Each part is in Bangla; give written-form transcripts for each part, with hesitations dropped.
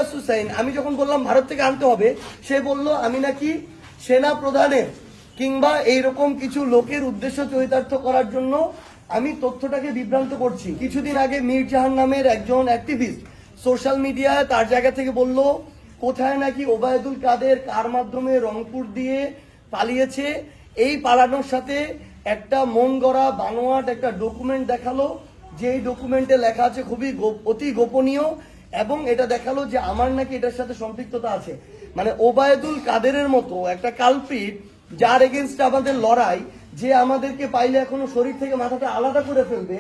ইলিয়াস হুসাইন আমি যখন বললাম ভারত থেকে আনতে হবে, সে বলল আমি নাকি সেনা প্রধানের কিংবা এইরকম কিছু লোকের উদ্দেশ্য চরিতার্থ করার জন্য আমি তথ্যটাকে বিভ্রান্ত করছি। কিছুদিন আগে মীর জাহান নামের একজন অ্যাক্টিভিস্ট সোশ্যাল মিডিয়ায় তার জায়গা থেকে বলল কোথায় নাকি ওবায়দুল কাদের কার মাধ্যমে রংপুর দিয়ে পালিয়েছে, এই পালানোর সাথে একটা মন গড়া বানোয়াট একটা ডকুমেন্ট দেখালো, যে ডকুমেন্টে লেখা আছে খুবই অতি গোপনীয়, এবং এটা দেখালো যে আমার নাকি এটার সাথে সম্পৃক্ততা আছে। মানে ওবায়দুল কাদেরের মতো একটা কালপ্রিট যার এগেনস্ট আমাদের লড়াই, যে আমাদেরকে পাইলে এখনো শরীর থেকে মাথাটা আলাদা করে ফেলবে,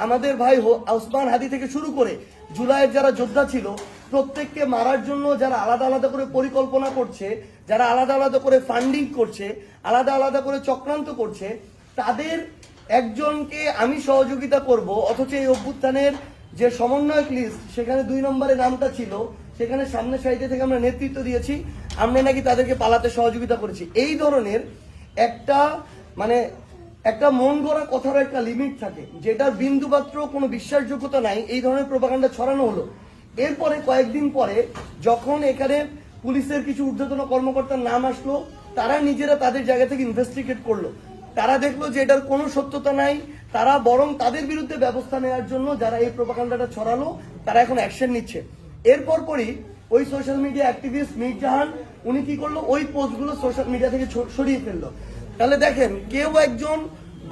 আমাদের ভাই ওসমান হাদি থেকে শুরু করে জুলাইয়ের যারা যোদ্ধা ছিল প্রত্যেককে মারার জন্য যারা আলাদা আলাদা করে পরিকল্পনা করছে, যারা আলাদা আলাদা করে ফান্ডিং করছে, আলাদা আলাদা করে চক্রান্ত করছে, তাদের একজনকে আমি সহযোগিতা করব, অথচ এই অভ্যুত্থানের যে সমন্বয়ক লিস্ট সেখানে 2 নম্বরে নামটা ছিল, সেখানে সামনের সারিতে থেকে আমরা নেতৃত্ব দিয়েছি, আমরা নাকি তাদেরকে পালাতে সহযোগিতা করেছি। এই ধরনের একটা মন গড়া কথার একটা লিমিট থাকে, যেটার বিন্দুমাত্র কোনো বিশ্বাসযোগ্যতা নাই। এই ধরনের প্রোপাগান্ডা ছড়ানো হলো। এরপরে কয়েকদিন পরে যখন এখানে পুলিশের কিছু ঊর্ধ্বতন কর্মকর্তার নাম আসলো, তারা নিজেরা তাদের জায়গা থেকে ইনভেস্টিগেট করলো, তারা দেখলো যে এটার কোনো সত্যতা নাই, তারা বরং তাদের বিরুদ্ধে ব্যবস্থা নেওয়ার জন্য যারা এই প্রোপাগান্ডাটা ছড়ালো তারা এখন অ্যাকশন নিচ্ছে। এরপর পরই ওই সোশ্যাল মিডিয়া অ্যাক্টিভিস্ট মীর জাহান উনি কি করলো, ওই পোস্টগুলো সোশ্যাল মিডিয়া থেকে সরিয়ে ফেললো। তাহলে দেখেন, কেউ একজন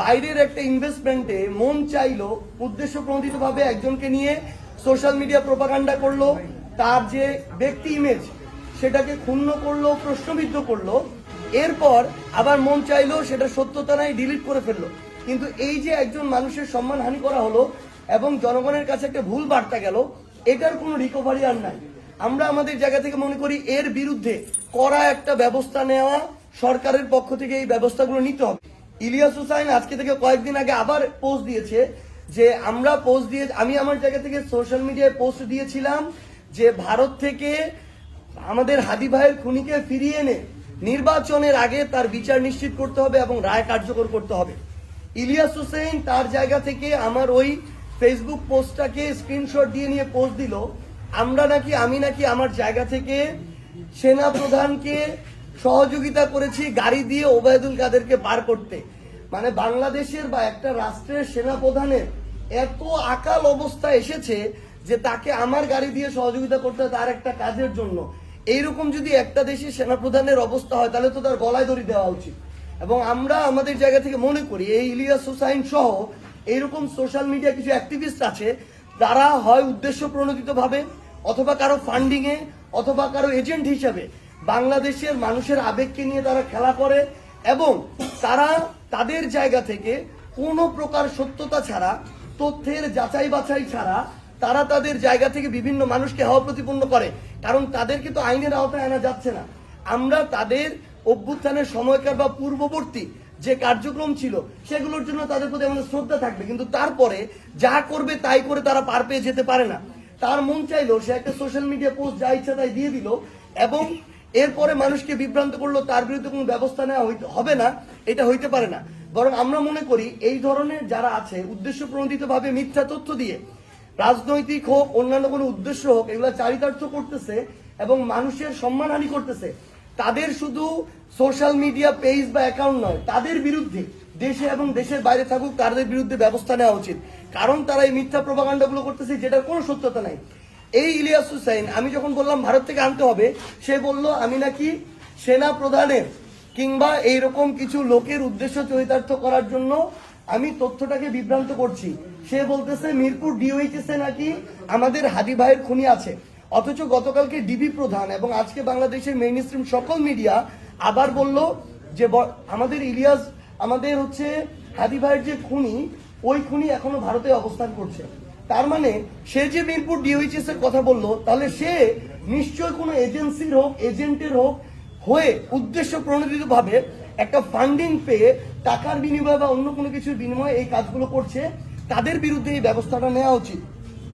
বাইরের একটা ইনভেস্টমেন্টে মন চাইলো উদ্দেশ্য প্রণোদিত ভাবে একজনকে নিয়ে সোশ্যাল মিডিয়া প্রোপাগান্ডা করলো, তার যে ব্যক্তি ইমেজ সেটাকে ক্ষুণ্ণ করলো, প্রশ্নবিদ্ধ করলো, এরপর আবার মন চাইলো সেটা সত্যতা নাই, ডিলিট করে ফেললো। কিন্তু এই যে একজন মানুষের সম্মানহানি করা হলো এবং জনগণের কাছে একটা ভুল বার্তা গেল, এটার কোনো রিকভারি আর নাই। আমরা আমাদের জায়গা থেকে মনে করি এর বিরুদ্ধে কড়া একটা ব্যবস্থা নেওয়া, সরকারের পক্ষ থেকে এই ব্যবস্থাগুলো নিতে হবে। ইলিয়াস হুসাইন আজকে থেকে কয়েকদিন আগে আবার পোস্ট দিয়েছে যে আমি আমার জায়গা থেকে সোশ্যাল মিডিয়ায় পোস্ট দিয়েছিলাম যে ভারত থেকে আমাদের হাদি ভাইয়ের খুনিকে ফিরিয়ে এনে নির্বাচনের আগে তার বিচার নিশ্চিত করতে হবে এবং রায় কার্যকর করতে হবে। ইলিয়াস হুসাইন তার জায়গা থেকে আমার ওই ফেসবুক পোস্টটাকে স্ক্রিনশট দিয়ে নিয়ে পোস্ট দিল, আমি নাকি আমার জায়গা থেকে সেনা প্রধানকে সহযোগিতা করেছি গাড়ি দিয়ে ওবায়দুল কাদেরকে পার করতে। মানে বাংলাদেশের বা একটা রাষ্ট্রের সেনা প্রধানের এত আকাল অবস্থা এসেছে যে তাকে আমার গাড়ি দিয়ে সহযোগিতা করতে হয় তার একটা কাজের জন্য। এইরকম যদি একটা দেশের সেনাপ্রধানের অবস্থা হয় তাহলে তো তার গলায় দড়ি দেওয়া উচিত। এবং আমরা আমাদের জায়গা থেকে মনে করি এই ইলিয়াস হুসাইন সহ এইরকম সোশ্যাল মিডিয়া কিছু অ্যাক্টিভিস্ট আছে, তারা হয় উদ্দেশ্য প্রণোদিত ভাবে অথবা কারো ফান্ডিং এ অথবা কারো এজেন্ট হিসেবে বাংলাদেশের মানুষের আবেগকে নিয়ে তারা খেলা করে, এবং তারা তাদের জায়গা থেকে কোনো প্রকার সত্যতা ছাড়া, তথ্যের যাচাই বাছাই ছাড়া তারা তাদের জায়গা থেকে বিভিন্ন মানুষকে হাওয়া প্রতিপন্ন করে। কারণ তাদেরকে তো আইনের আওতায় আনা যাচ্ছে না। আমরা তাদের অভ্যুত্থানের সময়কার বা পূর্ববর্তী যে কার্যক্রম ছিল সেগুলোর জন্য তাদের প্রতি আমাদের শ্রদ্ধা থাকবে, কিন্তু তারপরে যা করবে তাই করে তারা পার পেয়ে যেতে পারে না। তার মন চাইলো সে একটা সোশ্যাল মিডিয়া পোস্ট যা ইচ্ছা তাই দিয়ে দিল এবং এরপরে মানুষকে বিভ্রান্ত করলো, তার বিরুদ্ধে কোনো ব্যবস্থা নেওয়া হবে না, এটা হইতে পারে না। বরং আমরা মনে করি এই ধরনের যারা আছে উদ্দেশ্য প্রণোদিত ভাবে মিথ্যা তথ্য দিয়ে, রাজনৈতিক হোক অন্যান্য কোনো উদ্দেশ্য হোক, এগুলো চারিতার্থ করতেছে এবং মানুষের সম্মানহানি করতেছে, তাদের শুধু সোশ্যাল মিডিয়া পেজ বা অ্যাকাউন্ট নয়, তাদের বিরুদ্ধে দেশে এবং দেশের বাইরে থাকুক তাদের বিরুদ্ধে ব্যবস্থা নেওয়া উচিত। কারণ তারা এই মিথ্যা প্রোপাগান্ডাগুলো করতেছে যেটার কোনো সত্যতা নাই। এই ইলিয়াস হুসাইন আমি যখন বললাম ভারত থেকে আনতে হবে, সে বলল আমি নাকি সেনা প্রধানের কিংবা এইরকম কিছু লোকের উদ্দেশ্য চরিতার্থ করার জন্য আমি তথ্যটাকে বিভ্রান্ত করছি। সে বলতেছে মিরপুর ডিওএইচএস এ নাকি আমাদের হাদি ভাইয়ের খুনি আছে, অথচ গতকালকে ডিবি প্রধান এবং আজকে বাংলাদেশের মেইন স্ট্রিম সকল মিডিয়া আবার বলল যে আমাদের হাদি ভাইয়ের যে খুনি, ওই খুনি এখনো ভারতে অবস্থান করছে। তার মানে সে যে মিরপুর ডিওএইচএস এর কথা বললো, তাহলে সে নিশ্চয় কোনো এজেন্সির হোক এজেন্টের হোক হয়ে উদ্দেশ্য প্রণোদিত ভাবে একটা ফান্ডিং পেয়ে টাকার বিনিময়ে বা অন্য কোনো কিছুর বিনিময়ে এই কাজগুলো করছে। তাদের বিরুদ্ধে এই ব্যবস্থাটা নেওয়া উচিত।